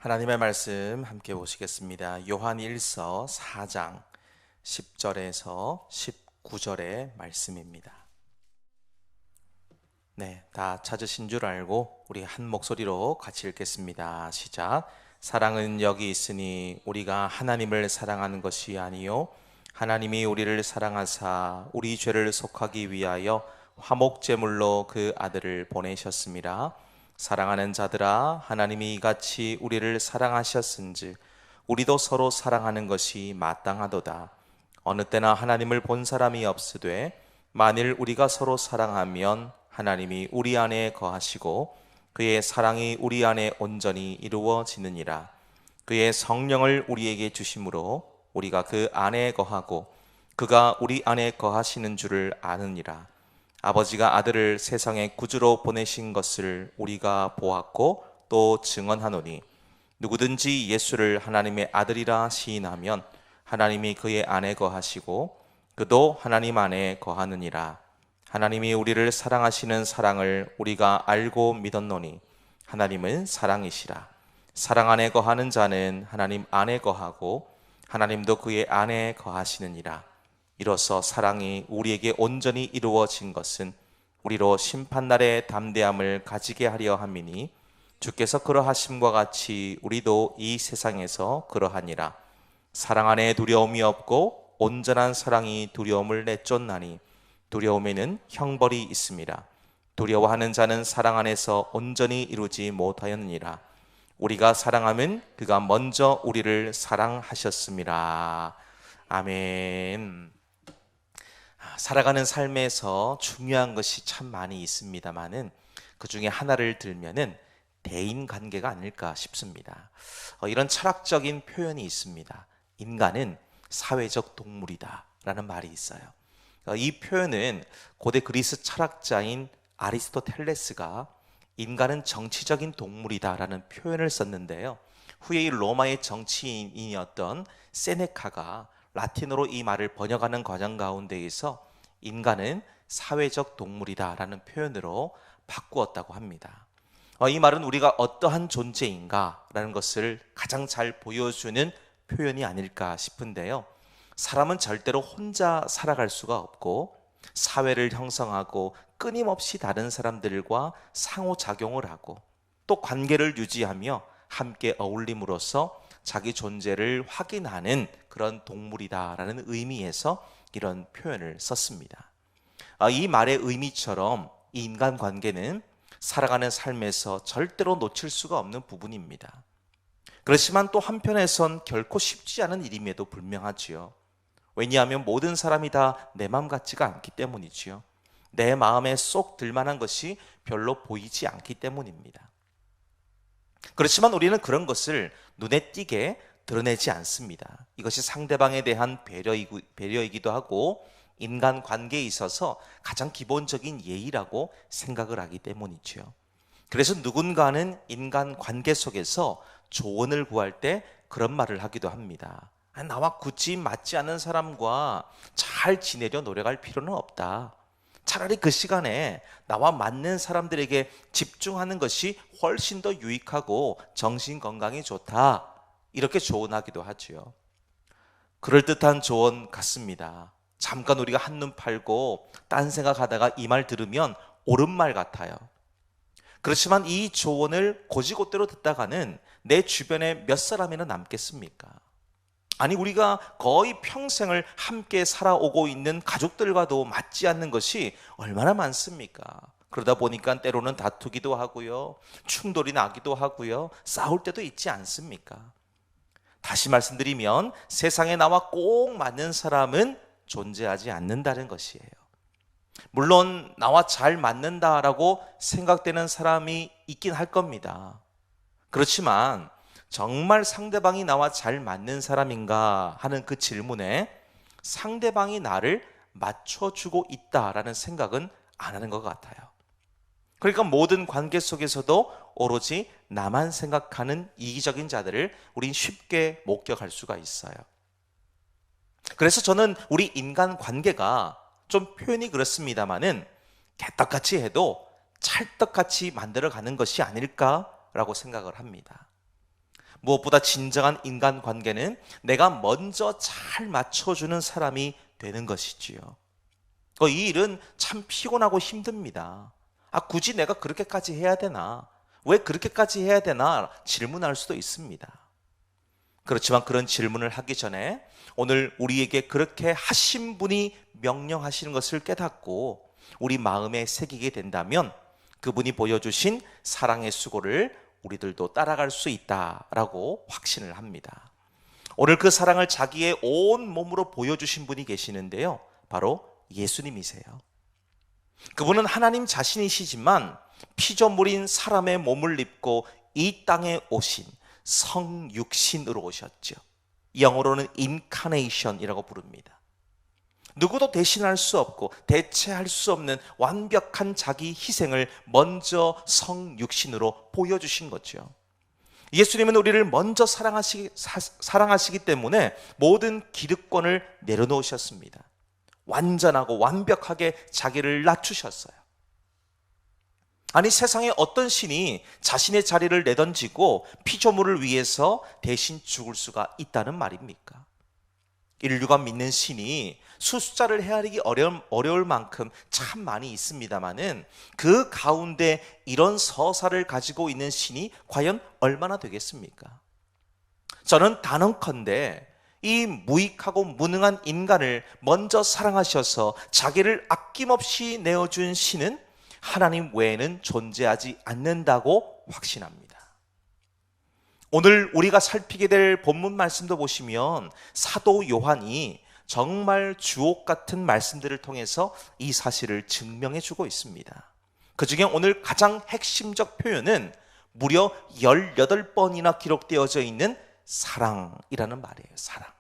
하나님의 말씀 함께 보시겠습니다. 요한일서 4장 10절에서 19절의 말씀입니다. 네, 다 찾으신 줄 알고 우리 한 목소리로 같이 읽겠습니다. 시작. 사랑은 여기 있으니 우리가 하나님을 사랑하는 것이 아니요 하나님이 우리를 사랑하사 우리 죄를 속하기 위하여 화목제물로 그 아들을 보내셨습니다. 사랑하는 자들아, 하나님이 이같이 우리를 사랑하셨은즉 우리도 서로 사랑하는 것이 마땅하도다. 어느 때나 하나님을 본 사람이 없으되 만일 우리가 서로 사랑하면 하나님이 우리 안에 거하시고 그의 사랑이 우리 안에 온전히 이루어지느니라. 그의 성령을 우리에게 주심으로 우리가 그 안에 거하고 그가 우리 안에 거하시는 줄을 아느니라. 아버지가 아들을 세상의 구주로 보내신 것을 우리가 보았고 또 증언하노니 누구든지 예수를 하나님의 아들이라 시인하면 하나님이 그의 안에 거하시고 그도 하나님 안에 거하느니라. 하나님이 우리를 사랑하시는 사랑을 우리가 알고 믿었노니 하나님은 사랑이시라. 사랑 안에 거하는 자는 하나님 안에 거하고 하나님도 그의 안에 거하시느니라. 이로써 사랑이 우리에게 온전히 이루어진 것은 우리로 심판날의 담대함을 가지게 하려 함이니 주께서 그러하심과 같이 우리도 이 세상에서 그러하니라. 사랑 안에 두려움이 없고 온전한 사랑이 두려움을 내쫓나니 두려움에는 형벌이 있음이라. 두려워하는 자는 사랑 안에서 온전히 이루지 못하였느니라. 우리가 사랑하면 그가 먼저 우리를 사랑하셨음이라. 아멘. 살아가는 삶에서 중요한 것이 참 많이 있습니다만은 그 중에 하나를 들면은 대인관계가 아닐까 싶습니다. 이런 철학적인 표현이 있습니다. 인간은 사회적 동물이다 라는 말이 있어요. 이 표현은 고대 그리스 철학자인 아리스토텔레스가 인간은 정치적인 동물이다 라는 표현을 썼는데요. 후에 이 로마의 정치인이었던 세네카가 라틴어로 이 말을 번역하는 과정 가운데에서 인간은 사회적 동물이다 라는 표현으로 바꾸었다고 합니다. 이 말은 우리가 어떠한 존재인가 라는 것을 가장 잘 보여주는 표현이 아닐까 싶은데요. 사람은 절대로 혼자 살아갈 수가 없고 사회를 형성하고 끊임없이 다른 사람들과 상호작용을 하고 또 관계를 유지하며 함께 어울림으로써 자기 존재를 확인하는 그런 동물이다라는 의미에서 이런 표현을 썼습니다. 이 말의 의미처럼 이 인간관계는 살아가는 삶에서 절대로 놓칠 수가 없는 부분입니다. 그렇지만 또 한편에선 결코 쉽지 않은 일임에도 불명하지요. 왜냐하면 모든 사람이 다 내 마음 같지가 않기 때문이지요. 내 마음에 쏙 들만한 것이 별로 보이지 않기 때문입니다. 그렇지만 우리는 그런 것을 눈에 띄게 드러내지 않습니다. 이것이 상대방에 대한 배려이기도 하고 인간관계에 있어서 가장 기본적인 예의라고 생각을 하기 때문이죠. 그래서 누군가는 인간관계 속에서 조언을 구할 때 그런 말을 하기도 합니다. 나와 굳이 맞지 않는 사람과 잘 지내려 노력할 필요는 없다. 차라리 그 시간에 나와 맞는 사람들에게 집중하는 것이 훨씬 더 유익하고 정신 건강에 좋다. 이렇게 조언하기도 하지요. 그럴듯한 조언 같습니다. 잠깐 우리가 한눈 팔고 딴 생각하다가 이 말 들으면 옳은 말 같아요. 그렇지만 이 조언을 곧이곧대로 듣다가는 내 주변에 몇 사람이나 남겠습니까? 아니 우리가 거의 평생을 함께 살아오고 있는 가족들과도 맞지 않는 것이 얼마나 많습니까? 그러다 보니까 때로는 다투기도 하고요, 충돌이 나기도 하고요, 싸울 때도 있지 않습니까? 다시 말씀드리면 세상에 나와 꼭 맞는 사람은 존재하지 않는다는 것이에요. 물론 나와 잘 맞는다라고 생각되는 사람이 있긴 할 겁니다. 그렇지만 정말 상대방이 나와 잘 맞는 사람인가 하는 그 질문에 상대방이 나를 맞춰주고 있다라는 생각은 안 하는 것 같아요. 그러니까 모든 관계 속에서도 오로지 나만 생각하는 이기적인 자들을 우린 쉽게 목격할 수가 있어요. 그래서 저는 우리 인간 관계가 좀 표현이 그렇습니다만은 개떡같이 해도 찰떡같이 만들어가는 것이 아닐까라고 생각을 합니다. 무엇보다 진정한 인간관계는 내가 먼저 잘 맞춰주는 사람이 되는 것이지요. 이 일은 참 피곤하고 힘듭니다. 굳이 내가 그렇게까지 해야 되나? 왜 그렇게까지 해야 되나? 질문할 수도 있습니다. 그렇지만 그런 질문을 하기 전에 오늘 우리에게 그렇게 하신 분이 명령하시는 것을 깨닫고 우리 마음에 새기게 된다면 그분이 보여주신 사랑의 수고를 우리들도 따라갈 수 있다라고 확신을 합니다. 오늘 그 사랑을 자기의 온 몸으로 보여주신 분이 계시는데요. 바로 예수님이세요. 그분은 하나님 자신이시지만 피조물인 사람의 몸을 입고 이 땅에 오신 성육신으로 오셨죠. 영어로는 인카네이션이라고 부릅니다. 누구도 대신할 수 없고 대체할 수 없는 완벽한 자기 희생을 먼저 성육신으로 보여주신 거죠. 예수님은 우리를 먼저 사랑하시기 때문에 모든 기득권을 내려놓으셨습니다. 완전하고 완벽하게 자기를 낮추셨어요. 아니, 세상에 어떤 신이 자신의 자리를 내던지고 피조물을 위해서 대신 죽을 수가 있다는 말입니까? 인류가 믿는 신이 숫자를 헤아리기 어려울 만큼 참 많이 있습니다만은 그 가운데 이런 서사를 가지고 있는 신이 과연 얼마나 되겠습니까? 저는 단언컨대 이 무익하고 무능한 인간을 먼저 사랑하셔서 자기를 아낌없이 내어준 신은 하나님 외에는 존재하지 않는다고 확신합니다. 오늘 우리가 살피게 될 본문 말씀도 보시면 사도 요한이 정말 주옥 같은 말씀들을 통해서 이 사실을 증명해 주고 있습니다. 그 중에 오늘 가장 핵심적 표현은 무려 18번이나 기록되어져 있는 사랑이라는 말이에요. 사랑.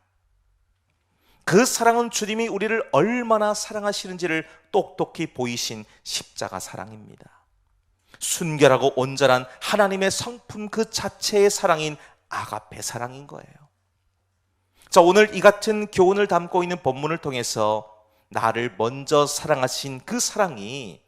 그 사랑은 주님이 우리를 얼마나 사랑하시는지를 똑똑히 보이신 십자가 사랑입니다. 순결하고 온전한 하나님의 성품 그 자체의 사랑인 아가페 사랑인 거예요. 자, 오늘 이 같은 교훈을 담고 있는 본문을 통해서 나를 먼저 사랑하신 그 사랑이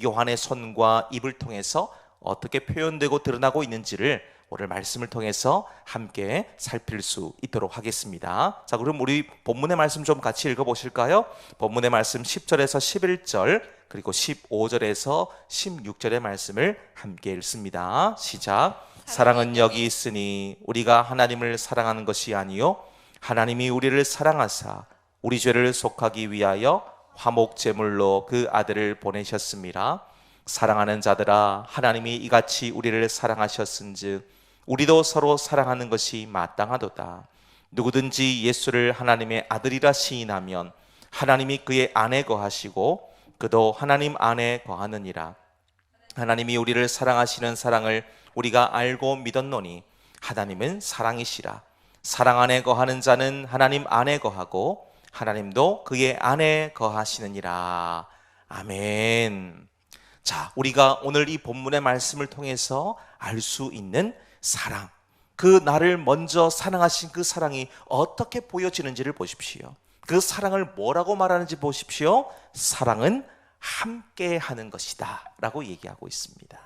요한의 손과 입을 통해서 어떻게 표현되고 드러나고 있는지를 오늘 말씀을 통해서 함께 살필 수 있도록 하겠습니다. 자, 그럼 우리 본문의 말씀 좀 같이 읽어보실까요? 본문의 말씀 10절에서 11절 그리고 15절에서 16절의 말씀을 함께 읽습니다. 시작. 사랑은 여기 있으니 우리가 하나님을 사랑하는 것이 아니요 하나님이 우리를 사랑하사 우리 죄를 속하기 위하여 화목제물로 그 아들을 보내셨습니다. 사랑하는 자들아, 하나님이 이같이 우리를 사랑하셨은즉 우리도 서로 사랑하는 것이 마땅하도다. 누구든지 예수를 하나님의 아들이라 시인하면 하나님이 그의 안에 거하시고 그도 하나님 안에 거하느니라. 하나님이 우리를 사랑하시는 사랑을 우리가 알고 믿었노니 하나님은 사랑이시라. 사랑 안에 거하는 자는 하나님 안에 거하고 하나님도 그의 안에 거하시느니라. 아멘. 자, 우리가 오늘 이 본문의 말씀을 통해서 알 수 있는 사랑, 그 나를 먼저 사랑하신 그 사랑이 어떻게 보여지는지를 보십시오. 그 사랑을 뭐라고 말하는지 보십시오. 사랑은 함께 하는 것이다 라고 얘기하고 있습니다.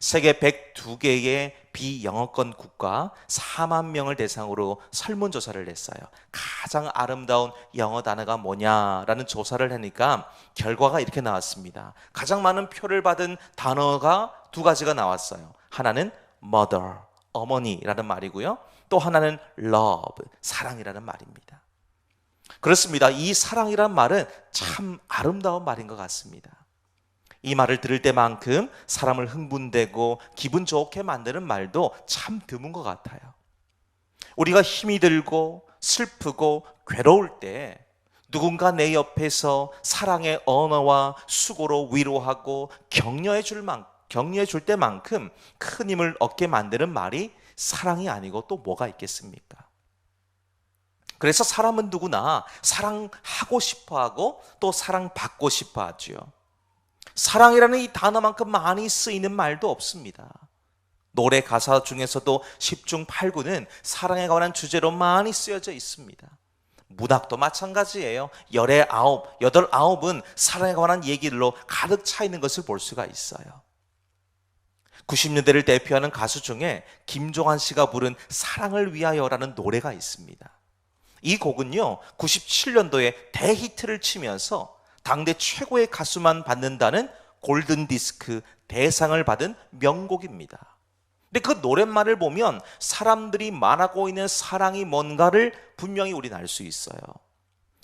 세계 102개의 비영어권 국가 4만 명을 대상으로 설문조사를 했어요. 가장 아름다운 영어 단어가 뭐냐라는 조사를 하니까 결과가 이렇게 나왔습니다. 가장 많은 표를 받은 단어가 두 가지가 나왔어요. 하나는 mother, 어머니라는 말이고요. 또 하나는 love, 사랑이라는 말입니다. 그렇습니다. 이 사랑이란 말은 참 아름다운 말인 것 같습니다. 이 말을 들을 때만큼 사람을 흥분되고 기분 좋게 만드는 말도 참 드문 것 같아요. 우리가 힘이 들고 슬프고 괴로울 때 누군가 내 옆에서 사랑의 언어와 수고로 위로하고 격려해 줄 때만큼 큰 힘을 얻게 만드는 말이 사랑이 아니고 또 뭐가 있겠습니까? 그래서 사람은 누구나 사랑하고 싶어하고 또 사랑받고 싶어하죠. 사랑이라는 이 단어만큼 많이 쓰이는 말도 없습니다. 노래 가사 중에서도 10중 8구는 사랑에 관한 주제로 많이 쓰여져 있습니다. 문학도 마찬가지예요. 열의 아홉, 여덟 아홉은 사랑에 관한 얘기들로 가득 차 있는 것을 볼 수가 있어요. 90년대를 대표하는 가수 중에 김종환 씨가 부른 사랑을 위하여라는 노래가 있습니다. 이 곡은요, 97년도에 대히트를 치면서 당대 최고의 가수만 받는다는 골든디스크 대상을 받은 명곡입니다. 근데 그 노랫말을 보면 사람들이 말하고 있는 사랑이 뭔가를 분명히 우리는 알 수 있어요.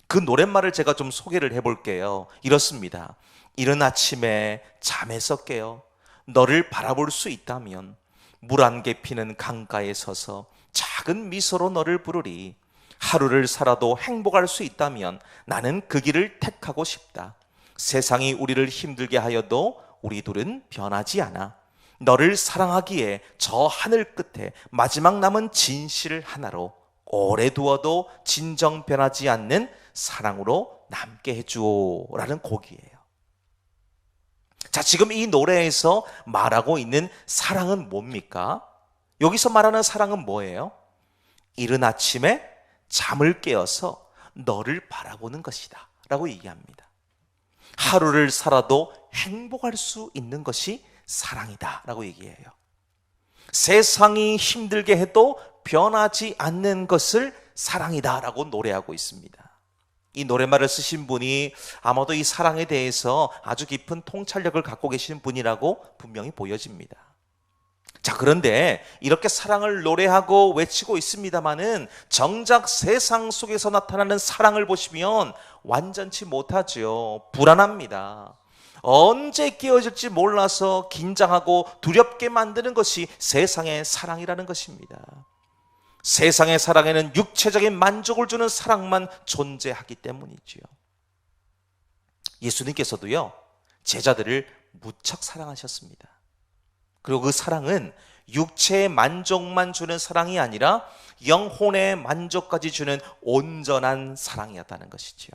그 노랫말을 제가 좀 소개를 해볼게요. 이렇습니다. 이른 아침에 잠에서 깨어 너를 바라볼 수 있다면 물 안개 피는 강가에 서서 작은 미소로 너를 부르리. 하루를 살아도 행복할 수 있다면 나는 그 길을 택하고 싶다. 세상이 우리를 힘들게 하여도 우리 둘은 변하지 않아. 너를 사랑하기에 저 하늘 끝에 마지막 남은 진실 하나로 오래 두어도 진정 변하지 않는 사랑으로 남게 해주오 라는 곡이에요. 자, 지금 이 노래에서 말하고 있는 사랑은 뭡니까? 여기서 말하는 사랑은 뭐예요? 이른 아침에 잠을 깨어서 너를 바라보는 것이다 라고 얘기합니다. 하루를 살아도 행복할 수 있는 것이 사랑이다 라고 얘기해요. 세상이 힘들게 해도 변하지 않는 것을 사랑이다 라고 노래하고 있습니다. 이 노랫말을 쓰신 분이 아마도 이 사랑에 대해서 아주 깊은 통찰력을 갖고 계시는 분이라고 분명히 보여집니다. 자, 그런데 이렇게 사랑을 노래하고 외치고 있습니다마는 정작 세상 속에서 나타나는 사랑을 보시면 완전치 못하죠. 불안합니다. 언제 깨어질지 몰라서 긴장하고 두렵게 만드는 것이 세상의 사랑이라는 것입니다. 세상의 사랑에는 육체적인 만족을 주는 사랑만 존재하기 때문이지요. 예수님께서도요, 제자들을 무척 사랑하셨습니다. 그리고 그 사랑은 육체의 만족만 주는 사랑이 아니라 영혼의 만족까지 주는 온전한 사랑이었다는 것이지요.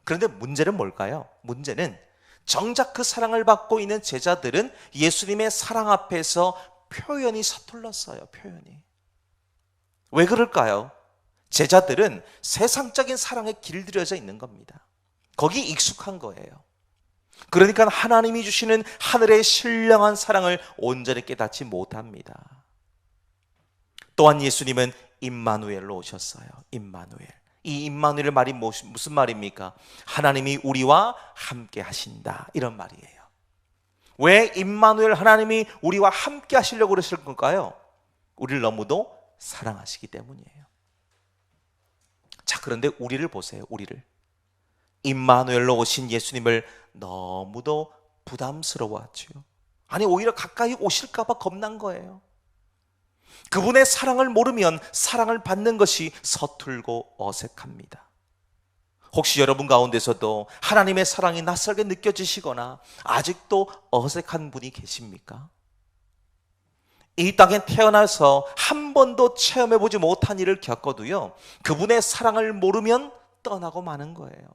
그런데 문제는 뭘까요? 문제는 정작 그 사랑을 받고 있는 제자들은 예수님의 사랑 앞에서 표현이 서툴렀어요. 표현이. 왜 그럴까요? 제자들은 세상적인 사랑에 길들여져 있는 겁니다. 거기 익숙한 거예요. 그러니까 하나님이 주시는 하늘의 신령한 사랑을 온전히 깨닫지 못합니다. 또한 예수님은 임마누엘로 오셨어요. 임마누엘. 이 임마누엘 말이 무슨 말입니까? 하나님이 우리와 함께 하신다, 이런 말이에요. 왜 임마누엘, 하나님이 우리와 함께 하시려고 그러실 걸까요? 우리를 너무도 사랑하시기 때문이에요. 자, 그런데 우리를 보세요. 우리를. 임마누엘로 오신 예수님을 너무도 부담스러워하죠. 아니, 오히려 가까이 오실까 봐 겁난 거예요. 그분의 사랑을 모르면 사랑을 받는 것이 서툴고 어색합니다. 혹시 여러분 가운데서도 하나님의 사랑이 낯설게 느껴지시거나 아직도 어색한 분이 계십니까? 이 땅에 태어나서 한 번도 체험해보지 못한 일을 겪어도요, 그분의 사랑을 모르면 떠나고 마는 거예요.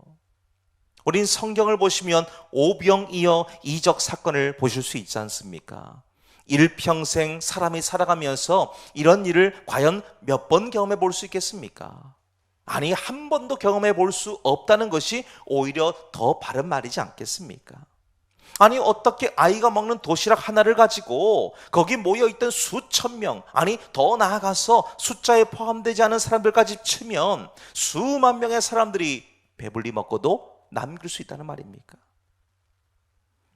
우린 성경을 보시면 오병이어 이적 사건을 보실 수 있지 않습니까? 일평생 사람이 살아가면서 이런 일을 과연 몇 번 경험해 볼 수 있겠습니까? 아니, 한 번도 경험해 볼 수 없다는 것이 오히려 더 바른 말이지 않겠습니까? 아니, 어떻게 아이가 먹는 도시락 하나를 가지고 거기 모여있던 수천 명, 아니 더 나아가서 숫자에 포함되지 않은 사람들까지 치면 수만 명의 사람들이 배불리 먹고도 남길 수 있다는 말입니까?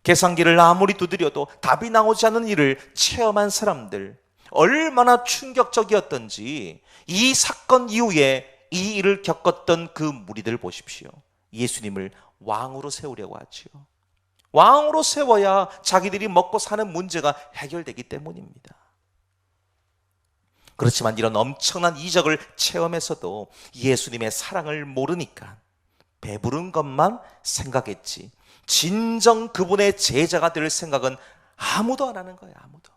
계산기를 아무리 두드려도 답이 나오지 않는 일을 체험한 사람들, 얼마나 충격적이었던지 이 사건 이후에 이 일을 겪었던 그 무리들 보십시오. 예수님을 왕으로 세우려고 하죠. 왕으로 세워야 자기들이 먹고 사는 문제가 해결되기 때문입니다. 그렇지만 이런 엄청난 이적을 체험해서도 예수님의 사랑을 모르니까 배부른 것만 생각했지 진정 그분의 제자가 될 생각은 아무도 안 하는 거예요. 아무도.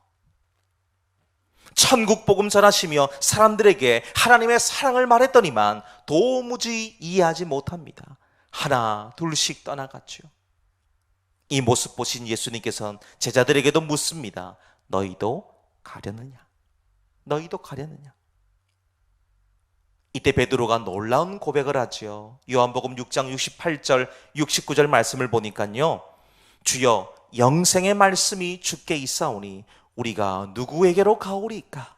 천국 복음 전하시며 사람들에게 하나님의 사랑을 말했더니만 도무지 이해하지 못합니다. 하나 둘씩 떠나갔죠. 이 모습 보신 예수님께서는 제자들에게도 묻습니다. 너희도 가려느냐? 너희도 가려느냐? 이때 베드로가 놀라운 고백을 하죠. 요한복음 6장 68절 69절 말씀을 보니까요, 주여 영생의 말씀이 주께 있사오니 우리가 누구에게로 가오리까?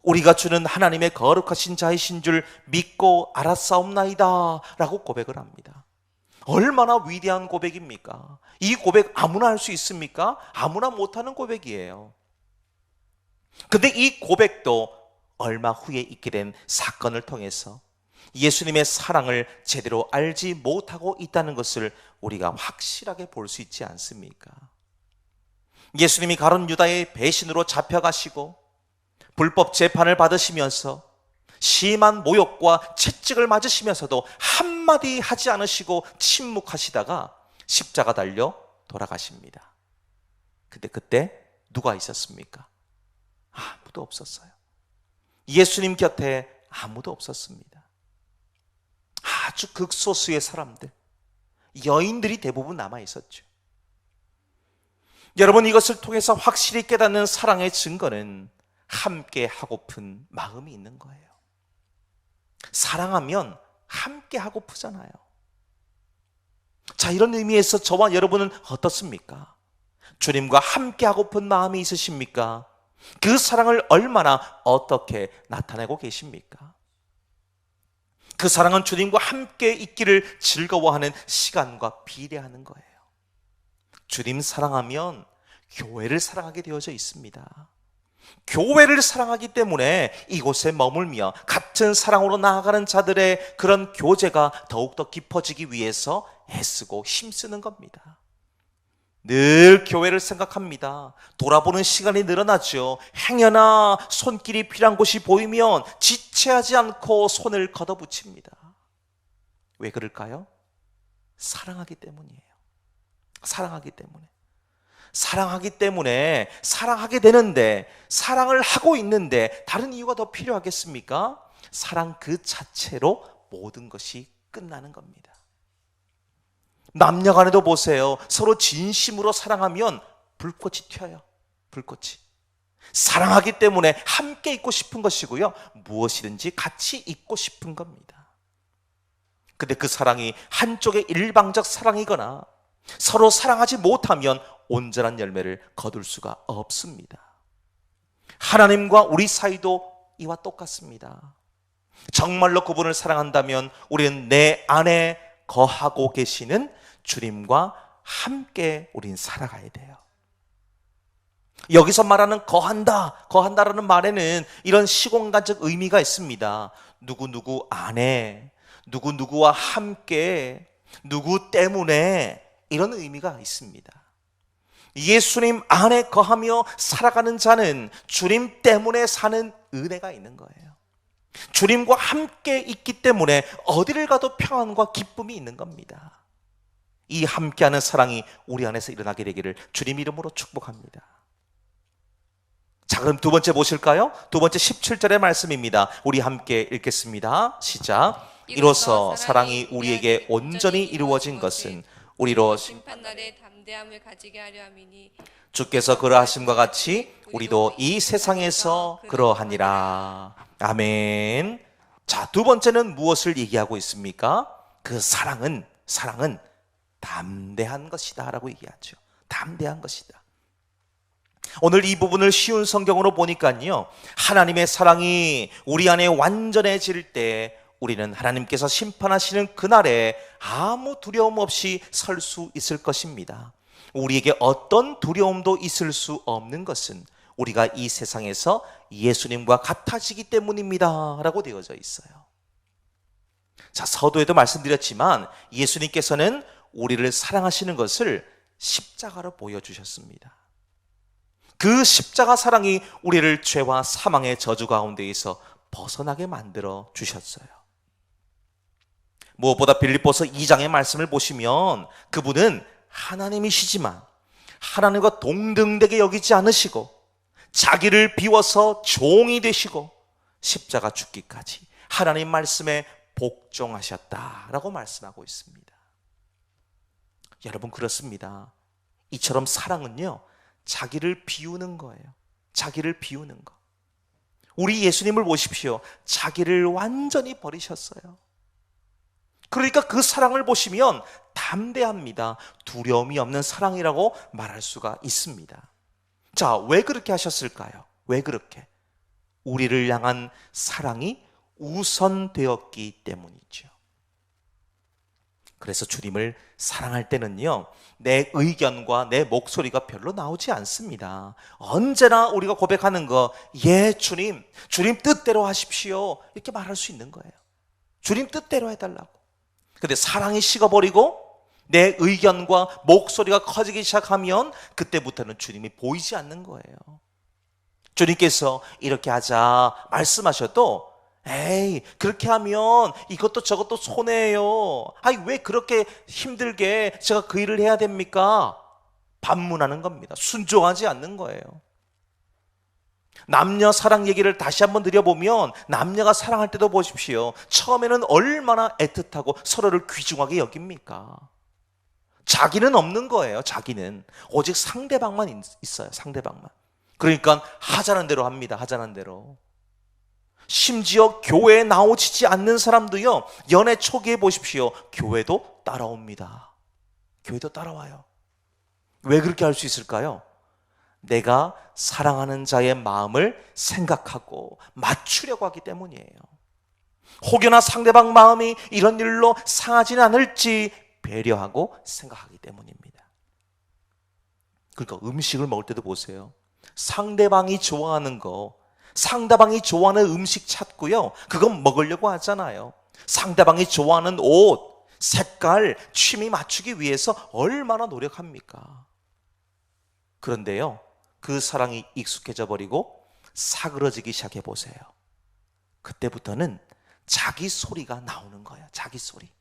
우리가 주는 하나님의 거룩하신 자이신 줄 믿고 알았사옵나이다 라고 고백을 합니다. 얼마나 위대한 고백입니까? 이 고백 아무나 할 수 있습니까? 아무나 못하는 고백이에요. 근데 이 고백도 얼마 후에 있게 된 사건을 통해서 예수님의 사랑을 제대로 알지 못하고 있다는 것을 우리가 확실하게 볼 수 있지 않습니까? 예수님이 가룟 유다의 배신으로 잡혀가시고 불법 재판을 받으시면서 심한 모욕과 채찍을 맞으시면서도 한마디 하지 않으시고 침묵하시다가 십자가 달려 돌아가십니다. 근데 그때 누가 있었습니까? 아무도 없었어요. 예수님 곁에 아무도 없었습니다. 아주 극소수의 사람들, 여인들이 대부분 남아 있었죠. 여러분, 이것을 통해서 확실히 깨닫는 사랑의 증거는 함께 하고픈 마음이 있는 거예요. 사랑하면 함께 하고프잖아요. 자, 이런 의미에서 저와 여러분은 어떻습니까? 주님과 함께 하고픈 마음이 있으십니까? 그 사랑을 얼마나 어떻게 나타내고 계십니까? 그 사랑은 주님과 함께 있기를 즐거워하는 시간과 비례하는 거예요. 주님 사랑하면 교회를 사랑하게 되어져 있습니다. 교회를 사랑하기 때문에 이곳에 머물며 같은 사랑으로 나아가는 자들의 그런 교제가 더욱더 깊어지기 위해서 애쓰고 힘쓰는 겁니다. 늘 교회를 생각합니다. 돌아보는 시간이 늘어나죠. 행여나 손길이 필요한 곳이 보이면 지체하지 않고 손을 걷어붙입니다. 왜 그럴까요? 사랑하기 때문이에요. 사랑하기 때문에. 사랑하기 때문에 사랑하게 되는데, 사랑을 하고 있는데 다른 이유가 더 필요하겠습니까? 사랑 그 자체로 모든 것이 끝나는 겁니다. 남녀 간에도 보세요. 서로 진심으로 사랑하면 불꽃이 튀어요. 불꽃이. 사랑하기 때문에 함께 있고 싶은 것이고요, 무엇이든지 같이 있고 싶은 겁니다. 근데 그 사랑이 한쪽의 일방적 사랑이거나 서로 사랑하지 못하면 온전한 열매를 거둘 수가 없습니다. 하나님과 우리 사이도 이와 똑같습니다. 정말로 그분을 사랑한다면 우리는 내 안에 거하고 계시는 주님과 함께 우린 살아가야 돼요. 여기서 말하는 거한다라는 말에는 이런 시공간적 의미가 있습니다. 누구누구 안에, 누구누구와 함께, 누구 때문에, 이런 의미가 있습니다. 예수님 안에 거하며 살아가는 자는 주님 때문에 사는 은혜가 있는 거예요. 주님과 함께 있기 때문에 어디를 가도 평안과 기쁨이 있는 겁니다. 이 함께하는 사랑이 우리 안에서 일어나게 되기를 주님 이름으로 축복합니다. 자, 그럼 두 번째 보실까요? 두 번째 17절의 말씀입니다. 우리 함께 읽겠습니다. 시작. 이로써 사랑이 우리에게 온전히 이루어진 것은 우리로 심판날에 담대함을 가지게 하려 함이니 주께서 그러하심과 같이 우리도 이 세상에서 그러하니라. 아멘. 자, 두 번째는 무엇을 얘기하고 있습니까? 그 사랑은 담대한 것이다 라고 얘기하죠. 담대한 것이다. 오늘 이 부분을 쉬운 성경으로 보니까요, 하나님의 사랑이 우리 안에 완전해질 때 우리는 하나님께서 심판하시는 그날에 아무 두려움 없이 설 수 있을 것입니다. 우리에게 어떤 두려움도 있을 수 없는 것은 우리가 이 세상에서 예수님과 같아지기 때문입니다 라고 되어져 있어요. 자, 서두에도 말씀드렸지만 예수님께서는 우리를 사랑하시는 것을 십자가로 보여주셨습니다. 그 십자가 사랑이 우리를 죄와 사망의 저주 가운데에서 벗어나게 만들어 주셨어요. 무엇보다 빌립보서 2장의 말씀을 보시면 그분은 하나님이시지만 하나님과 동등되게 여기지 않으시고 자기를 비워서 종이 되시고 십자가 죽기까지 하나님 말씀에 복종하셨다라고 말씀하고 있습니다. 여러분, 그렇습니다. 이처럼 사랑은요, 자기를 비우는 거예요. 자기를 비우는 거. 우리 예수님을 보십시오. 자기를 완전히 버리셨어요. 그러니까 그 사랑을 보시면 담대합니다. 두려움이 없는 사랑이라고 말할 수가 있습니다. 자, 왜 그렇게 하셨을까요? 왜 그렇게? 우리를 향한 사랑이 우선되었기 때문이죠. 그래서 주님을 사랑할 때는요, 내 의견과 내 목소리가 별로 나오지 않습니다. 언제나 우리가 고백하는 거, 예, 주님 뜻대로 하십시오, 이렇게 말할 수 있는 거예요. 주님 뜻대로 해달라고. 근데 사랑이 식어버리고 내 의견과 목소리가 커지기 시작하면 그때부터는 주님이 보이지 않는 거예요. 주님께서 이렇게 하자 말씀하셔도 에이, 그렇게 하면 이것도 저것도 손해예요. 아니, 왜 그렇게 힘들게 제가 그 일을 해야 됩니까? 반문하는 겁니다. 순종하지 않는 거예요. 남녀 사랑 얘기를 다시 한번 드려보면 남녀가 사랑할 때도 보십시오. 처음에는 얼마나 애틋하고 서로를 귀중하게 여깁니까? 자기는 없는 거예요. 자기는 오직 상대방만 있어요. 상대방만. 그러니까 하자는 대로 합니다. 하자는 대로. 심지어 교회에 나오지 않는 사람도요, 연애 초기에 보십시오. 교회도 따라옵니다. 교회도 따라와요. 왜 그렇게 할 수 있을까요? 내가 사랑하는 자의 마음을 생각하고 맞추려고 하기 때문이에요. 혹여나 상대방 마음이 이런 일로 상하지는 않을지 배려하고 생각하기 때문입니다. 그러니까 음식을 먹을 때도 보세요. 상대방이 좋아하는 거, 상대방이 좋아하는 음식 찾고요, 그건 먹으려고 하잖아요. 상대방이 좋아하는 옷, 색깔, 취미 맞추기 위해서 얼마나 노력합니까? 그런데요, 그 사랑이 익숙해져 버리고 사그러지기 시작해 보세요. 그때부터는 자기 소리가 나오는 거예요. 자기 소리.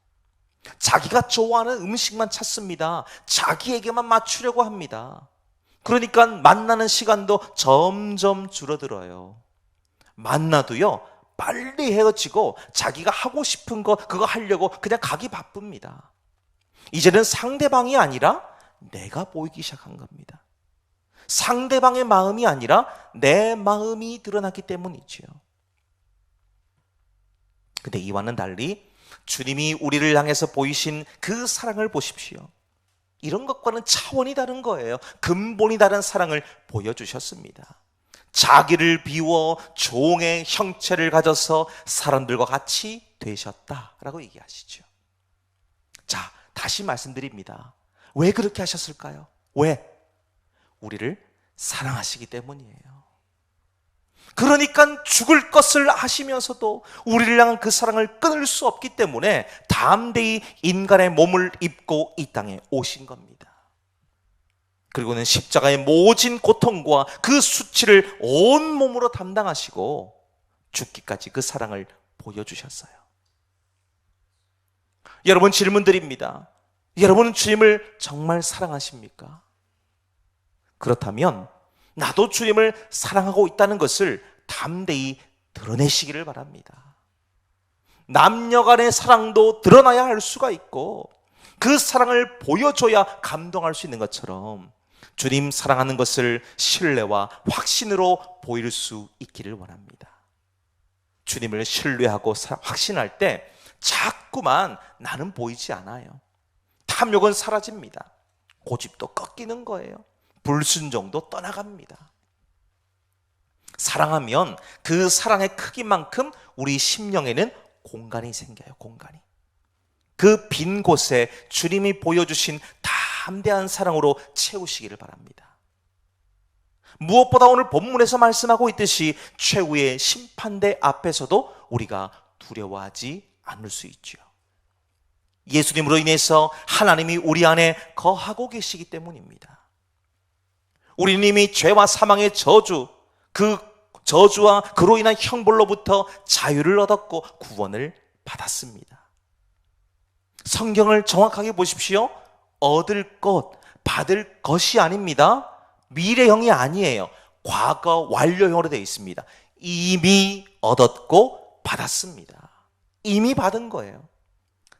자기가 좋아하는 음식만 찾습니다. 자기에게만 맞추려고 합니다. 그러니까 만나는 시간도 점점 줄어들어요. 만나도요, 빨리 헤어지고 자기가 하고 싶은 거 그거 하려고 그냥 가기 바쁩니다. 이제는 상대방이 아니라 내가 보이기 시작한 겁니다. 상대방의 마음이 아니라 내 마음이 드러났기 때문이죠. 근데 이와는 달리 주님이 우리를 향해서 보이신 그 사랑을 보십시오. 이런 것과는 차원이 다른 거예요. 근본이 다른 사랑을 보여주셨습니다. 자기를 비워 종의 형체를 가져서 사람들과 같이 되셨다라고 얘기하시죠. 자, 다시 말씀드립니다. 왜 그렇게 하셨을까요? 왜? 우리를 사랑하시기 때문이에요. 그러니까 죽을 것을 아시면서도 우리를 향한 그 사랑을 끊을 수 없기 때문에 담대히 인간의 몸을 입고 이 땅에 오신 겁니다. 그리고는 십자가의 모진 고통과 그 수치를 온몸으로 담당하시고 죽기까지 그 사랑을 보여주셨어요. 여러분, 질문 드립니다. 여러분은 주님을 정말 사랑하십니까? 그렇다면 나도 주님을 사랑하고 있다는 것을 담대히 드러내시기를 바랍니다. 남녀 간의 사랑도 드러나야 할 수가 있고 그 사랑을 보여줘야 감동할 수 있는 것처럼 주님 사랑하는 것을 신뢰와 확신으로 보일 수 있기를 원합니다. 주님을 신뢰하고 확신할 때 자꾸만 나는 보이지 않아요. 탐욕은 사라집니다. 고집도 꺾이는 거예요. 불순종도 떠나갑니다. 사랑하면 그 사랑의 크기만큼 우리 심령에는 공간이 생겨요. 공간이. 그 빈 곳에 주님이 보여주신 담대한 사랑으로 채우시기를 바랍니다. 무엇보다 오늘 본문에서 말씀하고 있듯이 최후의 심판대 앞에서도 우리가 두려워하지 않을 수 있죠. 예수님으로 인해서 하나님이 우리 안에 거하고 계시기 때문입니다. 우리는 이미 죄와 사망의 저주, 그 저주와 그로 인한 형벌로부터 자유를 얻었고 구원을 받았습니다. 성경을 정확하게 보십시오. 얻을 것, 받을 것이 아닙니다. 미래형이 아니에요. 과거 완료형으로 되어 있습니다. 이미 얻었고 받았습니다. 이미 받은 거예요.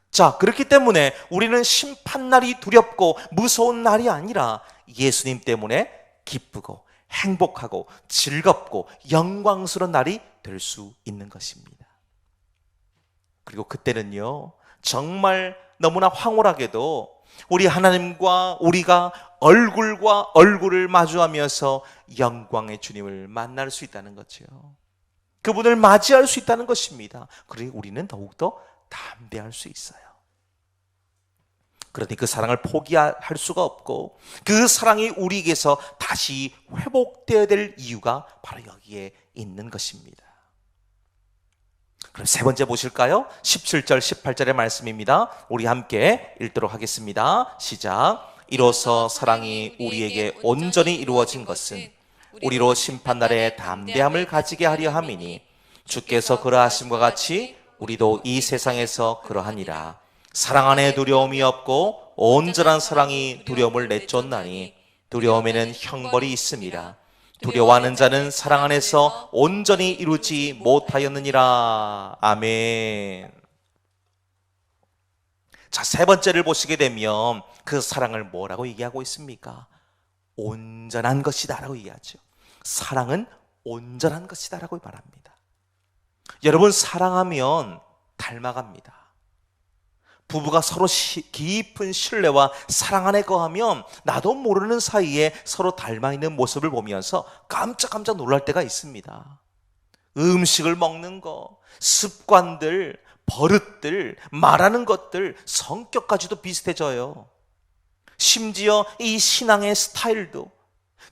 자, 그렇기 때문에 우리는 심판날이 두렵고 무서운 날이 아니라 예수님 때문에 기쁘고 행복하고 즐겁고 영광스러운 날이 될 수 있는 것입니다. 그리고 그때는요, 정말 너무나 황홀하게도 우리 하나님과 우리가 얼굴과 얼굴을 마주하면서 영광의 주님을 만날 수 있다는 거죠. 그분을 맞이할 수 있다는 것입니다. 그리고 우리는 더욱더 담대할 수 있어요. 그러니 그 사랑을 포기할 수가 없고 그 사랑이 우리에게서 다시 회복되어야 될 이유가 바로 여기에 있는 것입니다. 그럼 세 번째 보실까요? 17절 18절의 말씀입니다. 우리 함께 읽도록 하겠습니다. 시작. 이로써 사랑이 우리에게 온전히 이루어진 것은 우리로 심판날에 담대함을 가지게 하려 함이니 주께서 그러하심과 같이 우리도 이 세상에서 그러하니라. 사랑 안에 두려움이 없고 온전한 사랑이 두려움을 내쫓나니 두려움에는 형벌이 있음이라. 두려워하는 자는 사랑 안에서 온전히 이루지 못하였느니라. 아멘. 자, 세 번째를 보시게 되면 그 사랑을 뭐라고 얘기하고 있습니까? 온전한 것이다 라고 얘기하죠. 사랑은 온전한 것이다 라고 말합니다. 여러분, 사랑하면 닮아갑니다. 부부가 서로 깊은 신뢰와 사랑 안에 거하면 나도 모르는 사이에 서로 닮아있는 모습을 보면서 깜짝깜짝 놀랄 때가 있습니다. 음식을 먹는 거, 습관들, 버릇들, 말하는 것들, 성격까지도 비슷해져요. 심지어 이 신앙의 스타일도,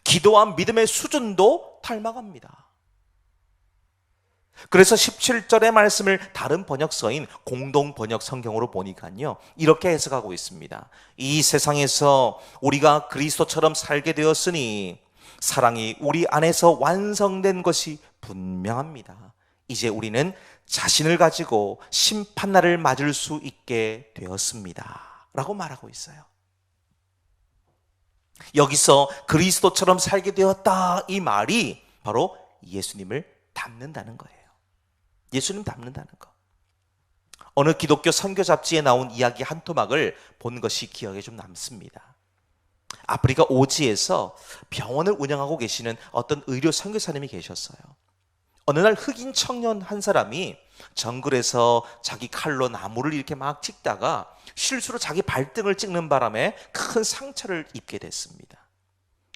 기도와 믿음의 수준도 닮아갑니다. 그래서 17절의 말씀을 다른 번역서인 공동 번역 성경으로 보니까요, 이렇게 해석하고 있습니다. 이 세상에서 우리가 그리스도처럼 살게 되었으니 사랑이 우리 안에서 완성된 것이 분명합니다. 이제 우리는 자신을 가지고 심판날을 맞을 수 있게 되었습니다 라고 말하고 있어요. 여기서 그리스도처럼 살게 되었다, 이 말이 바로 예수님을 닮는다는 거예요. 예수님 닮는다는 거. 어느 기독교 선교 잡지에 나온 이야기 한 토막을 본 것이 기억에 좀 남습니다. 아프리카 오지에서 병원을 운영하고 계시는 어떤 의료 선교사님이 계셨어요. 어느 날 흑인 청년 한 사람이 정글에서 자기 칼로 나무를 이렇게 막 찍다가 실수로 자기 발등을 찍는 바람에 큰 상처를 입게 됐습니다.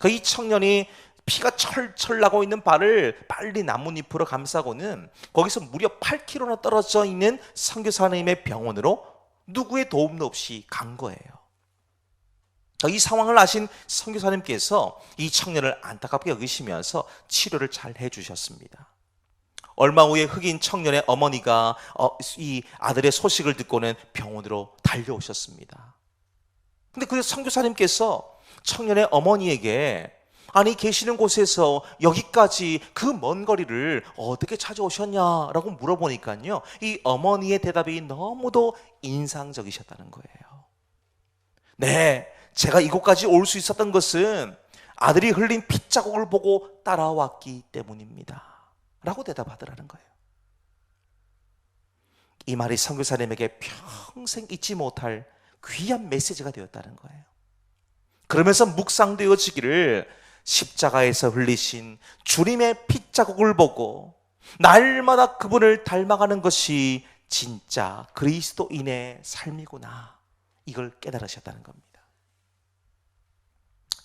이 청년이 피가 철철 나고 있는 발을 빨리 나뭇잎으로 감싸고는 거기서 무려 8km나 떨어져 있는 선교사님의 병원으로 누구의 도움도 없이 간 거예요. 이 상황을 아신 선교사님께서 이 청년을 안타깝게 여기시면서 치료를 잘 해주셨습니다. 얼마 후에 흑인 청년의 어머니가 이 아들의 소식을 듣고는 병원으로 달려오셨습니다. 근데 그 선교사님께서 청년의 어머니에게 아니, 계시는 곳에서 여기까지 그 먼 거리를 어떻게 찾아오셨냐라고 물어보니까요, 이 어머니의 대답이 너무도 인상적이셨다는 거예요. 네, 제가 이곳까지 올 수 있었던 것은 아들이 흘린 핏자국을 보고 따라왔기 때문입니다 라고 대답하더라는 거예요. 이 말이 선교사님에게 평생 잊지 못할 귀한 메시지가 되었다는 거예요. 그러면서 묵상되어지기를, 십자가에서 흘리신 주님의 핏자국을 보고 날마다 그분을 닮아가는 것이 진짜 그리스도인의 삶이구나, 이걸 깨달으셨다는 겁니다.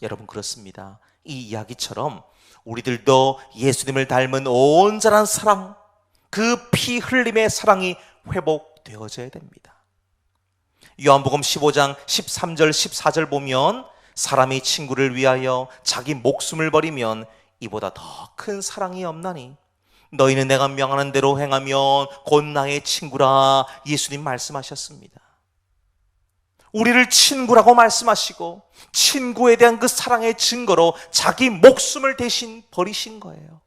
여러분, 그렇습니다. 이 이야기처럼 우리들도 예수님을 닮은 온전한 사랑, 그 피 흘림의 사랑이 회복되어져야 됩니다. 요한복음 15장 13절 14절 보면 사람이 친구를 위하여 자기 목숨을 버리면 이보다 더 큰 사랑이 없나니 너희는 내가 명하는 대로 행하면 곧 나의 친구라, 예수님 말씀하셨습니다. 우리를 친구라고 말씀하시고 친구에 대한 그 사랑의 증거로 자기 목숨을 대신 버리신 거예요.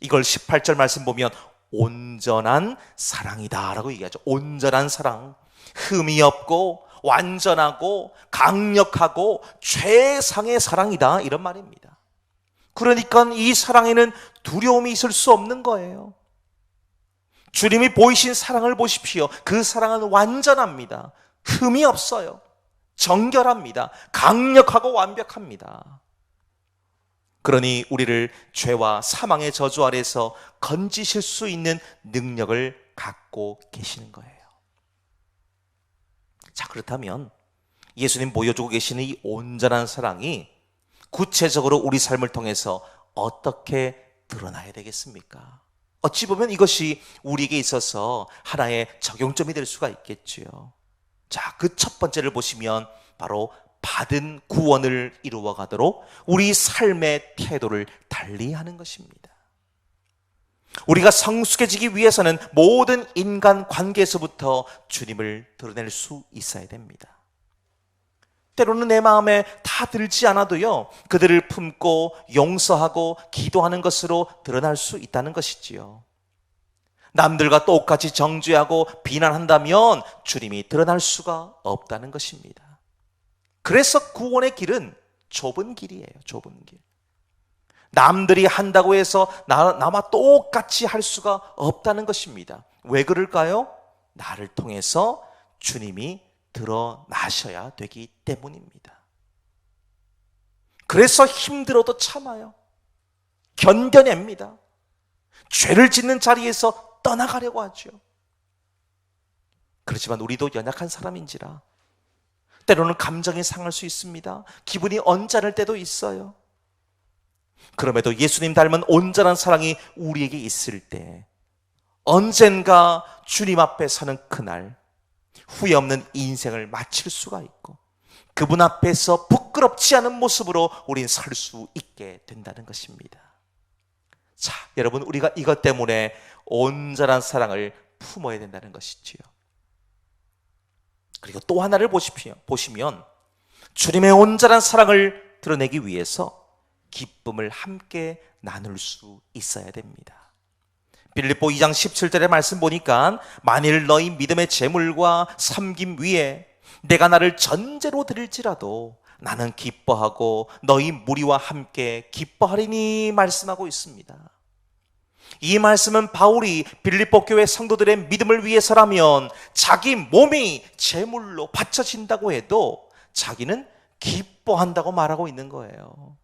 이걸 18절 말씀 보면 온전한 사랑이다 라고 얘기하죠. 온전한 사랑, 흠이 없고 완전하고 강력하고 최상의 사랑이다, 이런 말입니다. 그러니까 이 사랑에는 두려움이 있을 수 없는 거예요. 주님이 보이신 사랑을 보십시오. 그 사랑은 완전합니다. 흠이 없어요. 정결합니다. 강력하고 완벽합니다. 그러니 우리를 죄와 사망의 저주 아래서 건지실 수 있는 능력을 갖고 계시는 거예요. 자, 그렇다면 예수님 보여주고 계시는 이 온전한 사랑이 구체적으로 우리 삶을 통해서 어떻게 드러나야 되겠습니까? 어찌 보면 이것이 우리에게 있어서 하나의 적용점이 될 수가 있겠지요. 자, 그 첫 번째를 보시면 바로 받은 구원을 이루어 가도록 우리 삶의 태도를 달리하는 것입니다. 우리가 성숙해지기 위해서는 모든 인간 관계에서부터 주님을 드러낼 수 있어야 됩니다. 때로는 내 마음에 다 들지 않아도요, 그들을 품고 용서하고 기도하는 것으로 드러날 수 있다는 것이지요. 남들과 똑같이 정죄하고 비난한다면 주님이 드러날 수가 없다는 것입니다. 그래서 구원의 길은 좁은 길이에요. 좁은 길. 남들이 한다고 해서 나와 똑같이 할 수가 없다는 것입니다. 왜 그럴까요? 나를 통해서 주님이 드러나셔야 되기 때문입니다. 그래서 힘들어도 참아요. 견뎌냅니다. 죄를 짓는 자리에서 떠나가려고 하죠. 그렇지만 우리도 연약한 사람인지라 때로는 감정이 상할 수 있습니다. 기분이 언짢을 때도 있어요. 그럼에도 예수님 닮은 온전한 사랑이 우리에게 있을 때 언젠가 주님 앞에 서는 그날 후회 없는 인생을 마칠 수가 있고 그분 앞에서 부끄럽지 않은 모습으로 우린 설 수 있게 된다는 것입니다. 자, 여러분, 우리가 이것 때문에 온전한 사랑을 품어야 된다는 것이지요. 그리고 또 하나를 보시면 주님의 온전한 사랑을 드러내기 위해서 기쁨을 함께 나눌 수 있어야 됩니다. 빌립보 2장 17절의 말씀 보니까 만일 너희 믿음의 재물과 섬김 위에 내가 나를 전제로 드릴지라도 나는 기뻐하고 너희 무리와 함께 기뻐하리니 말씀하고 있습니다. 이 말씀은 바울이 빌립보 교회 성도들의 믿음을 위해서라면 자기 몸이 제물로 바쳐진다고 해도 자기는 기뻐한다고 말하고 있는 거예요.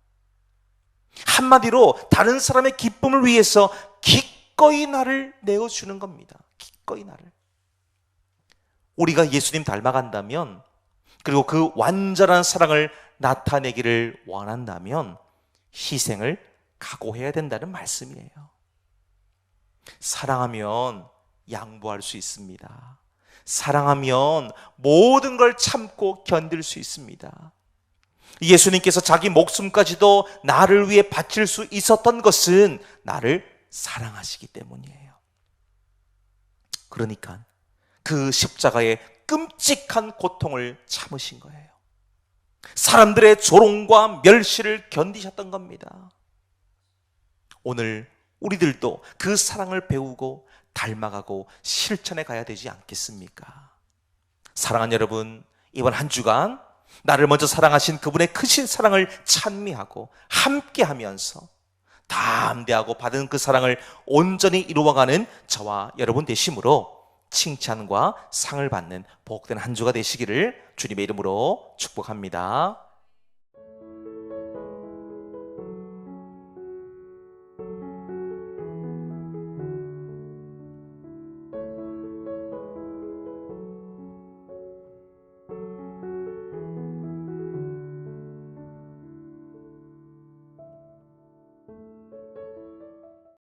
한마디로 다른 사람의 기쁨을 위해서 기꺼이 나를 내어주는 겁니다. 기꺼이 나를. 우리가 예수님 닮아간다면, 그리고 그 완전한 사랑을 나타내기를 원한다면 희생을 각오해야 된다는 말씀이에요. 사랑하면 양보할 수 있습니다. 사랑하면 모든 걸 참고 견딜 수 있습니다. 예수님께서 자기 목숨까지도 나를 위해 바칠 수 있었던 것은 나를 사랑하시기 때문이에요. 그러니까 그 십자가의 끔찍한 고통을 참으신 거예요. 사람들의 조롱과 멸시를 견디셨던 겁니다. 오늘 우리들도 그 사랑을 배우고 닮아가고 실천해 가야 되지 않겠습니까? 사랑하는 여러분, 이번 한 주간 나를 먼저 사랑하신 그분의 크신 사랑을 찬미하고 함께하면서 담대하고 받은 그 사랑을 온전히 이루어가는 저와 여러분 되심으로 칭찬과 상을 받는 복된 한 주가 되시기를 주님의 이름으로 축복합니다.